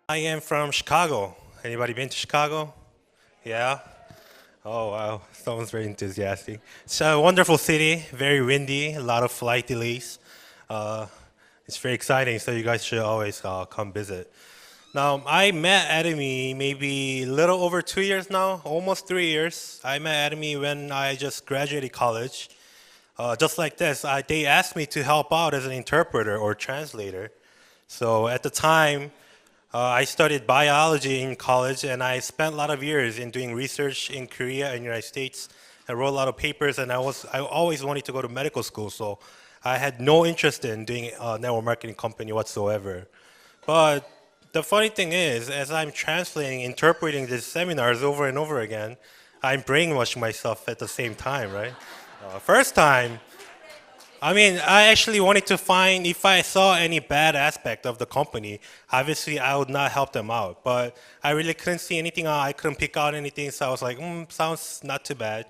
I am from Chicago. Anybody been to Chicago? Yeah? Oh, wow. Someone's very enthusiastic. It's a wonderful city, very windy, a lot of flight delays. Uh, it's very exciting, so you guys should always come visit. Now, I met Atomy maybe a little over 2 years now, almost 3 years. I met Atomy when I just graduated college. Just like this, they asked me to help out as an interpreter or translator. So at the time, I studied biology in college, and I spent a lot of years in doing research in Korea and United States. I wrote a lot of papers, and I always wanted to go to medical school, so I had no interest in doing a network marketing company whatsoever. But the funny thing is, as I'm translating, interpreting these seminars over and over again, I'm brainwashing myself at the same time, right? First time, I mean, I actually wanted to find if I saw any bad aspect of the company. Obviously, I would not help them out, but I really couldn't see anything out. I couldn't pick out anything, so I was like, sounds not too bad.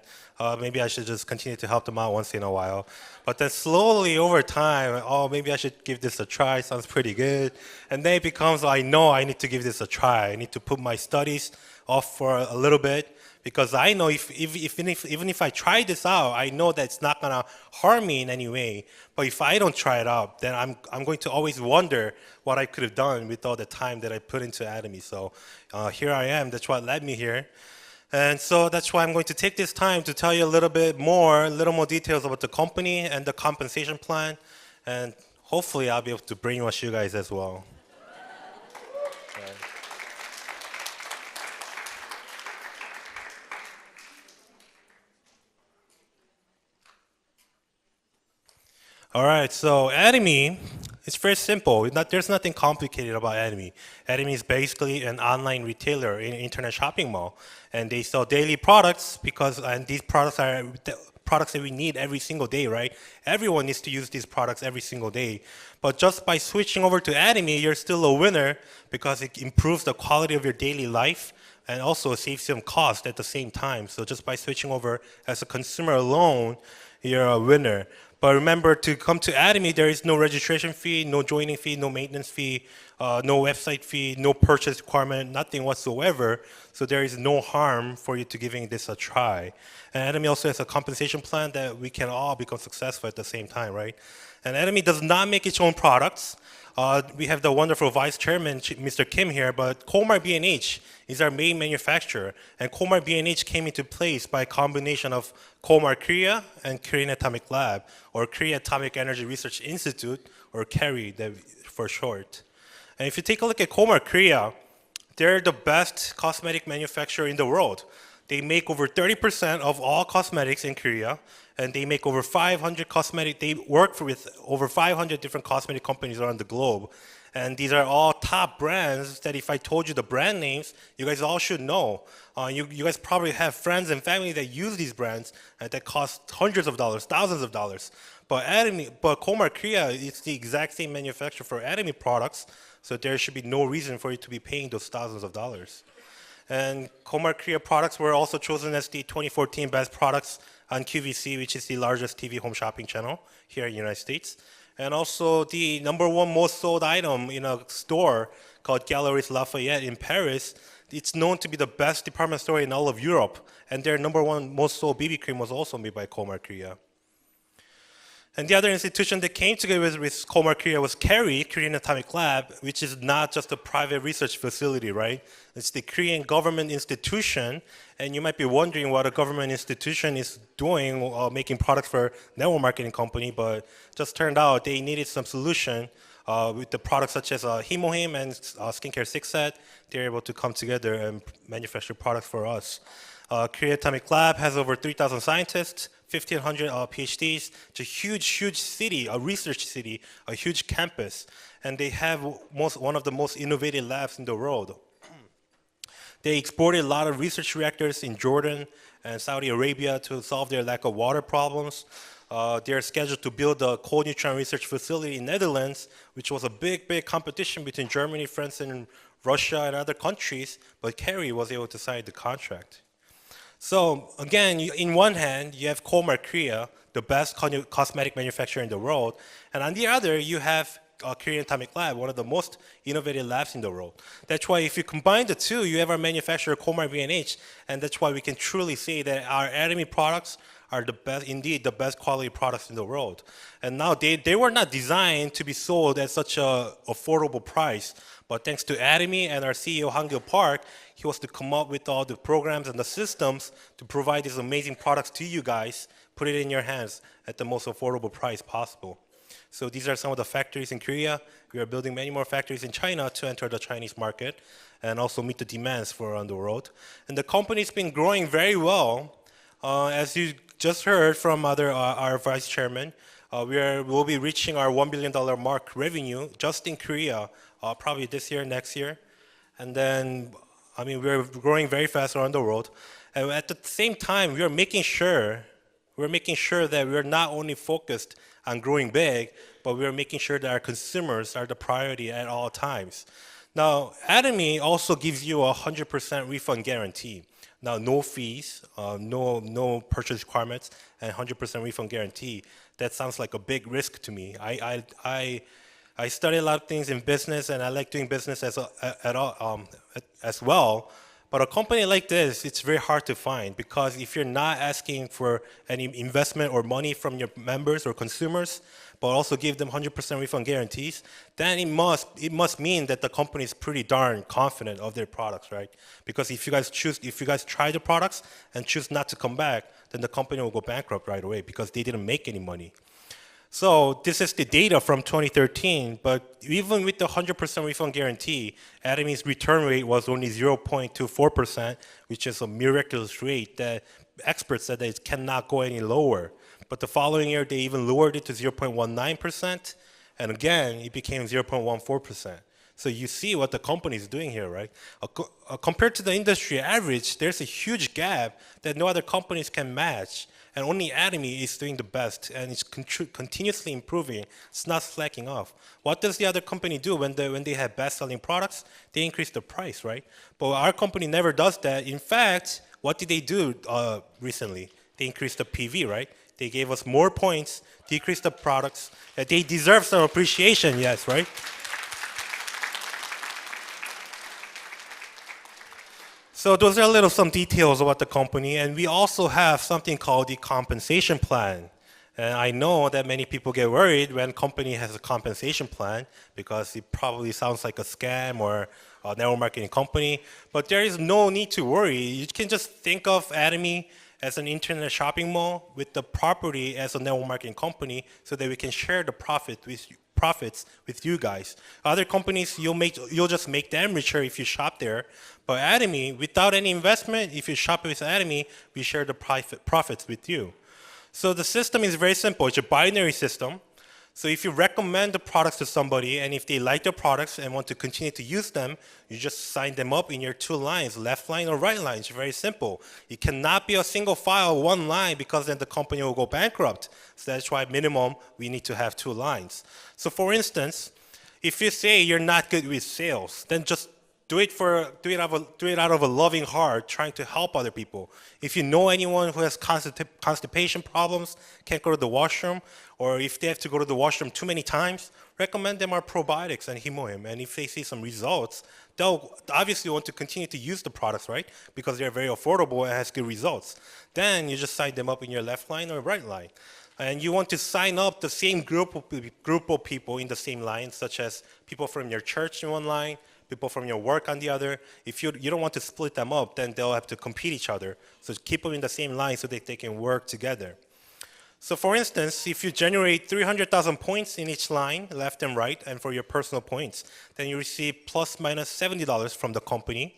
Maybe I should just continue to help them out once in a while. But then slowly over time, oh, maybe I should give this a try. Sounds pretty good. And then it becomes, I know I need to give this a try. I need to put my studies off for a little bit because I know even if I try this out, I know that it's not gonna harm me in any way. But if I don't try it out, then I'm going to always wonder what I could have done with all the time that I put into Atomy. So here I am. That's what led me here. And so that's why I'm going to take this time to tell you a little more details about the company and the compensation plan. And hopefully I'll be able to brainwash you guys as well. All right, so Atomy, it's very simple. There's nothing complicated about Atomy. Atomy is basically an online retailer in internet shopping mall, and they sell daily products and these products are the products that we need every single day, right? Everyone needs to use these products every single day. But just by switching over to Atomy, you're still a winner because it improves the quality of your daily life and also saves some cost at the same time. So just by switching over as a consumer alone, you're a winner. But remember, to come to Atomy, there is no registration fee, no joining fee, no maintenance fee, no website fee, no purchase requirement, nothing whatsoever. So there is no harm for you to giving this a try. And Atomy also has a compensation plan that we can all become successful at the same time, right? And Atomy does not make its own products. We have the wonderful Vice Chairman, Mr. Kim here, but Colmar B&H is our main manufacturer. And Colmar B&H came into place by a combination of Colmar Korea and Korean Atomic Lab, or Korea Atomic Energy Research Institute, or KERI for short. And if you take a look at Colmar Korea, they're the best cosmetic manufacturer in the world. They make over 30% of all cosmetics in Korea, and they make over 500 they work with over 500 different cosmetic companies around the globe. And these are all top brands that if I told you the brand names, you guys all should know. You guys probably have friends and family that use these brands that cost hundreds of dollars, thousands of dollars. But Colmar Korea is the exact same manufacturer for Atomy products, so there should be no reason for you to be paying those thousands of dollars. And Colmar Korea products were also chosen as the 2014 best products on QVC, which is the largest TV home shopping channel here in the United States. And also the #1 most sold item in a store called Galeries Lafayette in Paris. It's known to be the best department store in all of Europe. And their #1 most sold BB cream was also made by Colmar Korea. And the other institution that came together with Colmar Korea was KERI, Korean Atomic Lab, which is not just a private research facility, right? It's the Korean government institution, and you might be wondering what a government institution is doing, making products for network marketing company, but just turned out they needed some solution with the products such as Himohim and Skincare 6 Set. They're able to come together and manufacture products for us. Korea Atomic Lab has over 3,000 scientists, 1,500 PhDs. It's a huge city, a research city, a huge campus. And they have one of the most innovative labs in the world. They exported a lot of research reactors in Jordan and Saudi Arabia to solve their lack of water problems. They're scheduled to build a cold neutron research facility in Netherlands, which was a big competition between Germany, France, and Russia and other countries, but KERI was able to sign the contract. So again, in one hand, you have Colmar Korea, the best cosmetic manufacturer in the world, and on the other, you have Korean Atomic Lab, one of the most innovative labs in the world. That's why if you combine the two, you have our manufacturer, Komar B&H, and that's why we can truly say that our Atomy products are the best, indeed the best quality products in the world. And now they were not designed to be sold at such a affordable price, but thanks to Atomy and our CEO, Bahk, he was to come up with all the programs and the systems to provide these amazing products to you guys, put it in your hands at the most affordable price possible. So these are some of the factories in Korea. We are building many more factories in China to enter the Chinese market and also meet the demands for around the world. And the company's been growing very well. As you just heard from our vice chairman, we'll be reaching our $1 billion mark revenue just in Korea, probably this year, next year. And then, I mean, we're growing very fast around the world. And at the same time, we're making sure that we're not only focused on growing big, but we're making sure that our consumers are the priority at all times. Now, Atomy also gives you a 100% refund guarantee. Now, no fees, no purchase requirements, and 100% refund guarantee. That sounds like a big risk to me. I study a lot of things in business, and I like doing business as well. But a company like this, it's very hard to find, because if you're not asking for any investment or money from your members or consumers, but also give them 100% refund guarantees, then it must mean that the company is pretty darn confident of their products, right? Because if you guys try the products and choose not to come back, then the company will go bankrupt right away because they didn't make any money. So this is the data from 2013, but even with the 100% refund guarantee, Atomy's return rate was only 0.24%, which is a miraculous rate that experts said that it cannot go any lower. But the following year, they even lowered it to 0.19%, and again, it became 0.14%. So you see what the company is doing here, right? Compared to the industry average, there's a huge gap that no other companies can match. And only Atomy is doing the best, and it's continuously improving. It's not slacking off. What does the other company do when they have best-selling products? They increase the price, right? But our company never does that. In fact, what did they do recently? They increased the PV, right? They gave us more points, decreased the products. They deserve some appreciation, yes, right? So those are some details about the company, and we also have something called the compensation plan. And I know that many people get worried when a company has a compensation plan because it probably sounds like a scam or a network marketing company, but there is no need to worry. You can just think of Atomy as an internet shopping mall with the property as a network marketing company so that we can share the profits with you guys. Other companies, you'll just make them richer if you shop there. But Atomy, without any investment, if you shop with Atomy, we share the profits with you. So the system is very simple. It's a binary system. So if you recommend the products to somebody, and if they like the products and want to continue to use them, you just sign them up in your two lines, left line or right line. It's very simple. It cannot be a single file, one line, because then the company will go bankrupt. So that's why minimum, we need to have two lines. So for instance, if you say you're not good with sales, then just do it out of a loving heart, trying to help other people. If you know anyone who has constipation problems, can't go to the washroom, or if they have to go to the washroom too many times, recommend them our probiotics and Himoim. And if they see some results, they'll obviously want to continue to use the products, right? Because they're very affordable and has good results. Then you just sign them up in your left line or right line. And you want to sign up the same group of people in the same line, such as people from your church in one line, people from your work on the other. If you don't want to split them up, then they'll have to compete each other. So keep them in the same line so that they can work together. So for instance, if you generate 300,000 points in each line, left and right, and for your personal points, then you receive plus minus $70 from the company.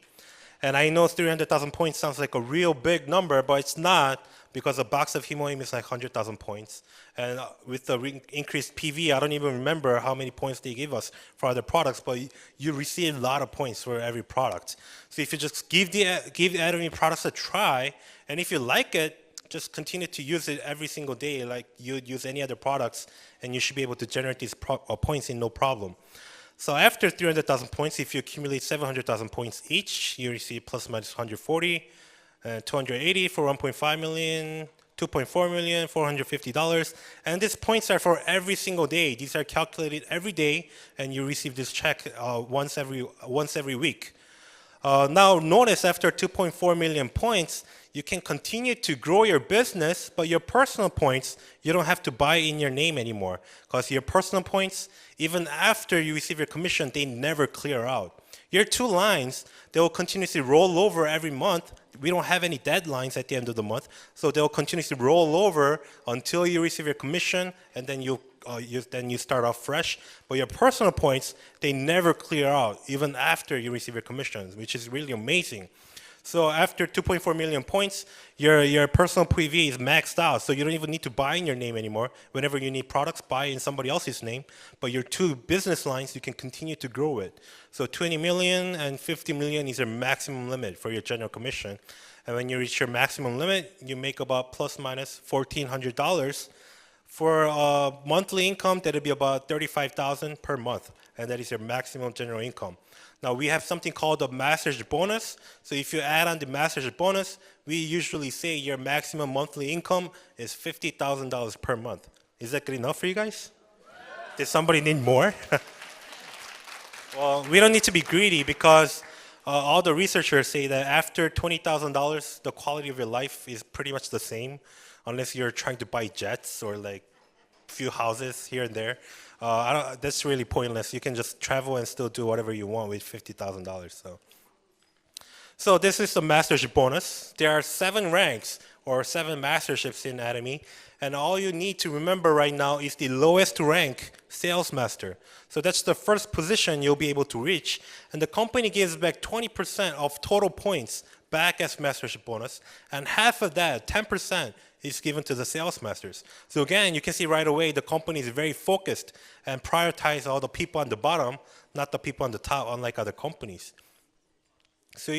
And I know 300,000 points sounds like a real big number, but it's not, because a box of Himoim is like 100,000 points. And with the increased PV, I don't even remember how many points they give us for other products, but you receive a lot of points for every product. So if you just give Atomy products a try, and if you like it, just continue to use it every single day like you'd use any other products, and you should be able to generate these points in no problem. So after 300,000 points, if you accumulate 700,000 points each, you receive plus minus 140, 280 for 1.5 million, 2.4 million, $450. And these points are for every single day. These are calculated every day, and you receive this check once every week. Now notice after 2.4 million points, you can continue to grow your business, but your personal points, you don't have to buy in your name anymore. Because your personal points, even after you receive your commission, they never clear out. Your two lines, they will continuously roll over every month. We don't have any deadlines at the end of the month, so they'll continuously roll over until you receive your commission, and then you start off fresh. But your personal points, they never clear out, even after you receive your commissions, which is really amazing. So after 2.4 million points, your personal PV is maxed out, so you don't even need to buy in your name anymore. Whenever you need products, buy in somebody else's name. But your two business lines, you can continue to grow it. So 20 million and 50 million is your maximum limit for your general commission. And when you reach your maximum limit, you make about plus minus $1,400. For monthly income, that'll be about $35,000 per month, and that is your maximum general income. Now we have something called a master's bonus. So if you add on the master's bonus, we usually say your maximum monthly income is $50,000 per month. Is that good enough for you guys? Did somebody need more? Well, we don't need to be greedy because all the researchers say that after $20,000, the quality of your life is pretty much the same, unless you're trying to buy jets or like a few houses here and there. That's really pointless. You can just travel and still do whatever you want with $50,000. So this is the master's bonus. There are 7 ranks or 7 masterships in Atomy, and all you need to remember right now is the lowest rank, sales master. So that's the first position you'll be able to reach, and the company gives back 20% of total points back as mastership bonus, and half of that, 10%, is given to the sales masters. So again, you can see right away the company is very focused and prioritize all the people on the bottom, not the people on the top, unlike other companies. So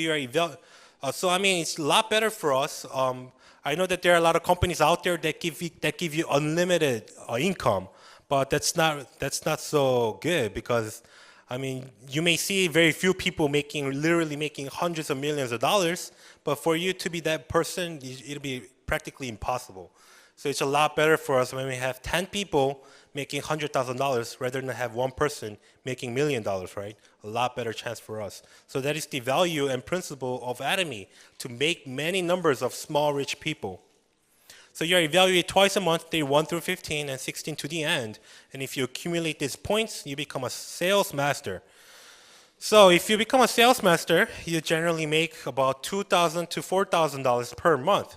so I mean, it's a lot better for us. I know that there are a lot of companies out there that give you unlimited income, but that's not so good because I mean, you may see very few people literally making hundreds of millions of dollars, but for you to be that person, it'll be practically impossible. So it's a lot better for us when we have 10 people making $100,000 rather than have one person making $1 million, right? A lot better chance for us. So that is the value and principle of Atomy, to make many numbers of small rich people. So you're evaluated twice a month, day 1 through 15 and 16 to the end. And if you accumulate these points, you become a sales master. So if you become a sales master, you generally make about $2,000 to $4,000 per month.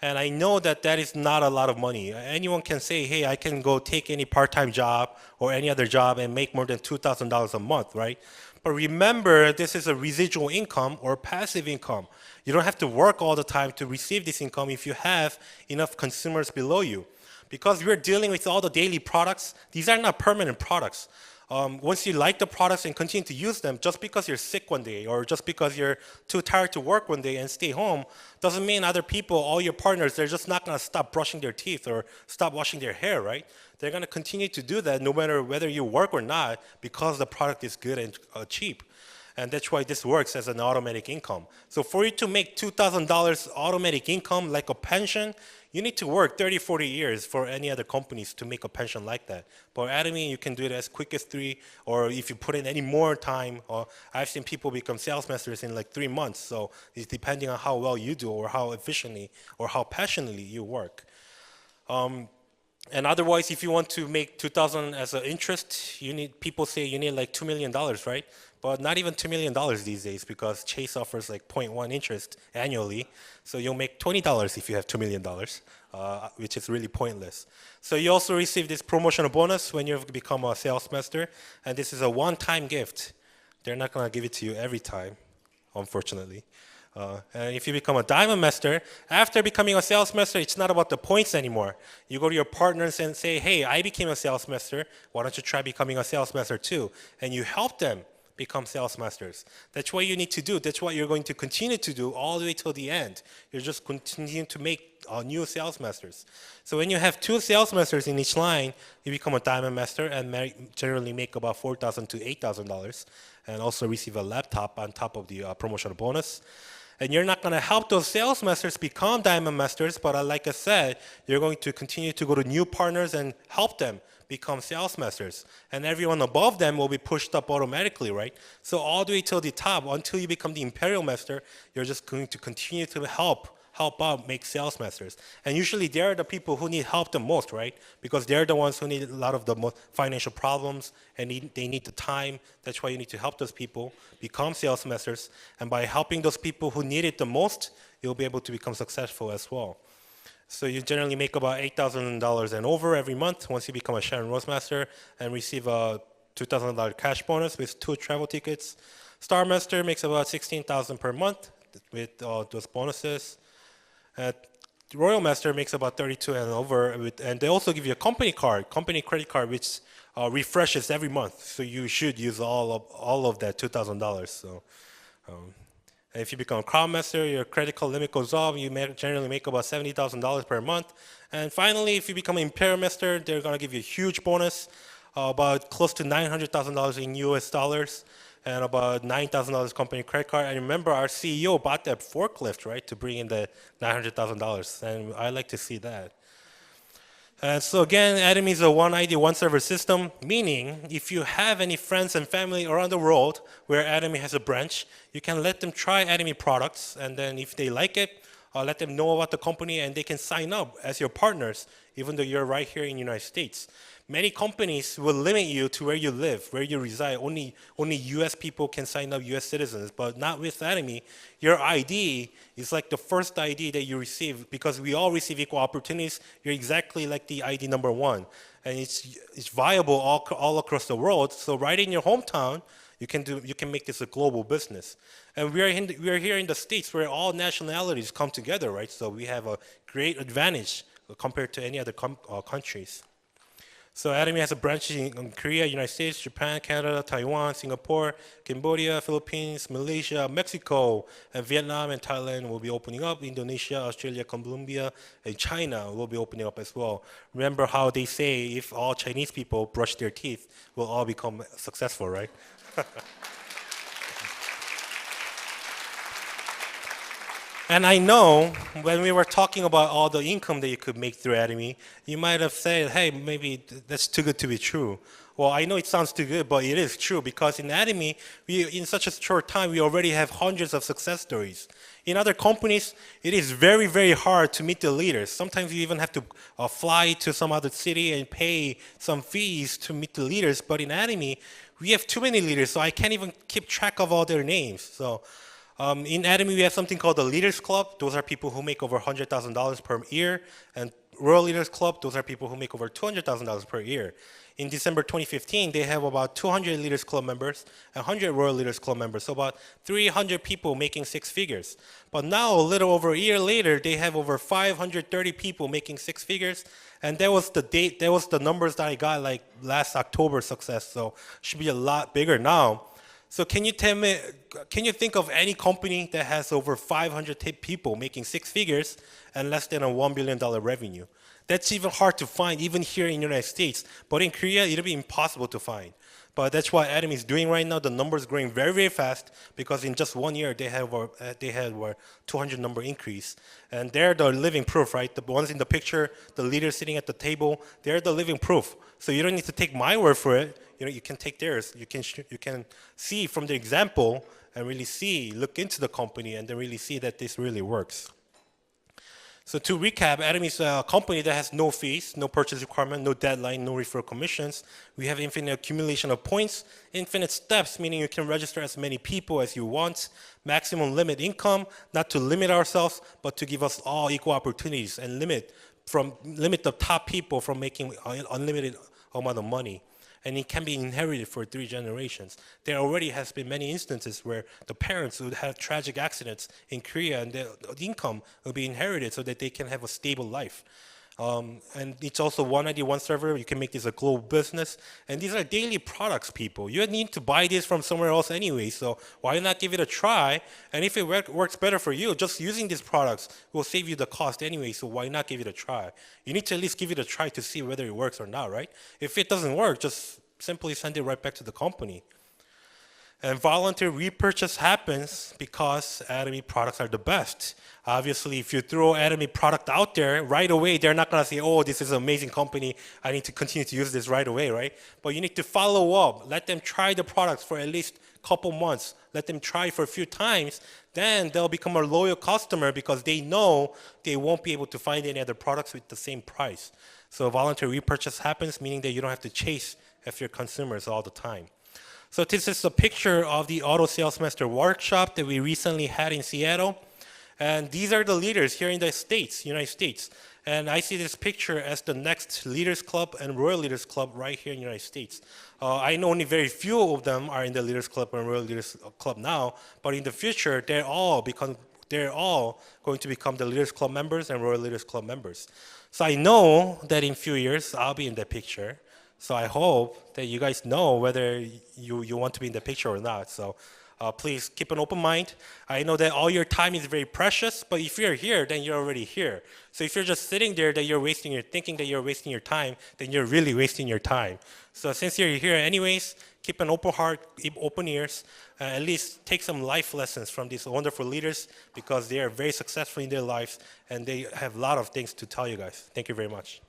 And I know that that is not a lot of money. Anyone can say, hey, I can go take any part-time job or any other job and make more than $2,000 a month, right? But remember, this is a residual income or passive income. You don't have to work all the time to receive this income if you have enough consumers below you. Because we're dealing with all the daily products, these are not permanent products. Once you like the products and continue to use them, just because you're sick one day or just because you're too tired to work one day and stay home, doesn't mean other people, all your partners, they're just not going to stop brushing their teeth or stop washing their hair, right? They're going to continue to do that no matter whether you work or not, because the product is good and cheap. And that's why this works as an automatic income. So for you to make $2,000 automatic income like a pension, you need to work 30, 40 years for any other companies to make a pension like that. But at Atomy, you can do it as quick as 3, or if you put in any more time, or I've seen people become sales masters in like 3 months. So it's depending on how well you do or how efficiently or how passionately you work. And otherwise, if you want to make 2,000 as an interest, people say you need like $2 million, right? But not even $2 million these days, because Chase offers like 0.1 interest annually. So you'll make $20 if you have $2 million, which is really pointless. So you also receive this promotional bonus when you become a sales master. And this is a one-time gift. They're not going to give it to you every time, unfortunately. And if you become a diamond master, after becoming a sales master, it's not about the points anymore. You go to your partners and say, hey, I became a sales master. Why don't you try becoming a sales master too? And you help them become sales masters. That's what you need to do. That's what you're going to continue to do all the way till the end. You're just continuing to make new sales masters. So when you have 2 sales masters in each line, you become a diamond master and generally make about $4,000 to $8,000, and also receive a laptop on top of the promotional bonus. And you're not going to help those sales masters become diamond masters, but like I said, you're going to continue to go to new partners and help them become sales masters. And everyone above them will be pushed up automatically, right? So all the way till the top, until you become the imperial master, you're just going to continue to help out make sales masters. And usually they're the people who need help the most, right? Because they're the ones who need a lot of the financial problems and they need the time. That's why you need to help those people become sales masters. And by helping those people who need it the most, you'll be able to become successful as well. So you generally make about $8,000 and over every month once you become a Sharon Rose Master and receive a $2,000 cash bonus with 2 travel tickets. Star Master makes about $16,000 per month with those bonuses. Royal Master makes about 32 and over, and they also give you a company credit card, which refreshes every month. So you should use all of that $2,000. So if you become a Crown Master, your credit card limit goes up. You generally make about $70,000 per month. And finally, if you become an Imperial Master, they're going to give you a huge bonus, about close to $900,000 in US dollars. And about $9,000 company credit card. And remember, our CEO bought that forklift, right, to bring in the $900,000. And I like to see that. And so again, Atomy is a one ID, one server system, meaning if you have any friends and family around the world where Atomy has a branch, you can let them try Atomy products. And then if they like it, let them know about the company and they can sign up as your partners, even though you're right here in the United States. Many companies will limit you to where you live, where you reside. Only US people can sign up, US citizens, but not with Atomy. Your ID is like the first ID that you receive because we all receive equal opportunities. You're exactly like the ID number 1. And it's viable all across the world. So right in your hometown, you can make this a global business. And we are here in the States where all nationalities come together, right? So we have a great advantage compared to any other countries. So Atomy has a branch in Korea, United States, Japan, Canada, Taiwan, Singapore, Cambodia, Philippines, Malaysia, Mexico, and Vietnam and Thailand will be opening up. Indonesia, Australia, Colombia, and China will be opening up as well. Remember how they say if all Chinese people brush their teeth, we'll all become successful, right? And I know when we were talking about all the income that you could make through Atomy, you might have said, hey, maybe that's too good to be true. Well, I know it sounds too good, but it is true because in Atomy, in such a short time, we already have hundreds of success stories. In other companies, it is very, very hard to meet the leaders. Sometimes you even have to fly to some other city and pay some fees to meet the leaders. But in Atomy, we have too many leaders, so I can't even keep track of all their names. So in Atomy, we have something called the Leaders Club. Those are people who make over $100,000 per year. And Royal Leaders Club, those are people who make over $200,000 per year. In December 2015, they have about 200 Leaders Club members and 100 Royal Leaders Club members, so about 300 people making 6 figures. But now, a little over a year later, they have over 530 people making 6 figures, and that was the numbers that I got like last October success, so should be a lot bigger now. So can you think of any company that has over 500 people making 6 figures and less than a $1 billion revenue? That's even hard to find, even here in the United States. But in Korea, it'll be impossible to find. But that's what Atomy is doing right now. The numbers growing very, very fast because in just 1 year, they had a 200 number increase. And they're the living proof, right? The ones in the picture, the leaders sitting at the table, they're the living proof. So you don't need to take my word for it. You can take theirs. You can see from the example and really look into the company and then really see that this really works. So to recap, Atomy is a company that has no fees, no purchase requirement, no deadline, no referral commissions. We have infinite accumulation of points, infinite steps, meaning you can register as many people as you want, maximum limit income, not to limit ourselves, but to give us all equal opportunities and limit the top people from making unlimited amount of money. And it can be inherited for 3 generations. There already has been many instances where the parents would have tragic accidents in Korea and the income will be inherited so that they can have a stable life. And it's also one ID, one server. You can make this a global business. And these are daily products, people. You need to buy this from somewhere else anyway, so why not give it a try? And if it works better for you, just using these products will save you the cost anyway, so why not give it a try? You need to at least give it a try to see whether it works or not, right? If it doesn't work, just simply send it right back to the company. And voluntary repurchase happens because Atomy products are the best. Obviously, if you throw Atomy product out there right away, they're not going to say, oh, this is an amazing company. I need to continue to use this right away, right? But you need to follow up. Let them try the products for at least a couple months. Let them try for a few times. Then they'll become a loyal customer because they know they won't be able to find any other products with the same price. So voluntary repurchase happens, meaning that you don't have to chase after your consumers all the time. So this is a picture of the Auto Sales Master workshop that we recently had in Seattle. And these are the leaders here in the States, United States. And I see this picture as the next Leaders Club and Royal Leaders Club right here in the United States. I know only very few of them are in the Leaders Club and Royal Leaders Club now, but in the future, they're all going to become the Leaders Club members and Royal Leaders Club members. So I know that in a few years, I'll be in that picture. So I hope that you guys know whether you want to be in the picture or not. So please keep an open mind. I know that all your time is very precious, but if you're here, then you're already here. So if you're just sitting there that you're thinking that you're wasting your time, then you're really wasting your time. So since you're here anyways, keep an open heart, keep open ears, at least take some life lessons from these wonderful leaders because they are very successful in their lives and they have a lot of things to tell you guys. Thank you very much.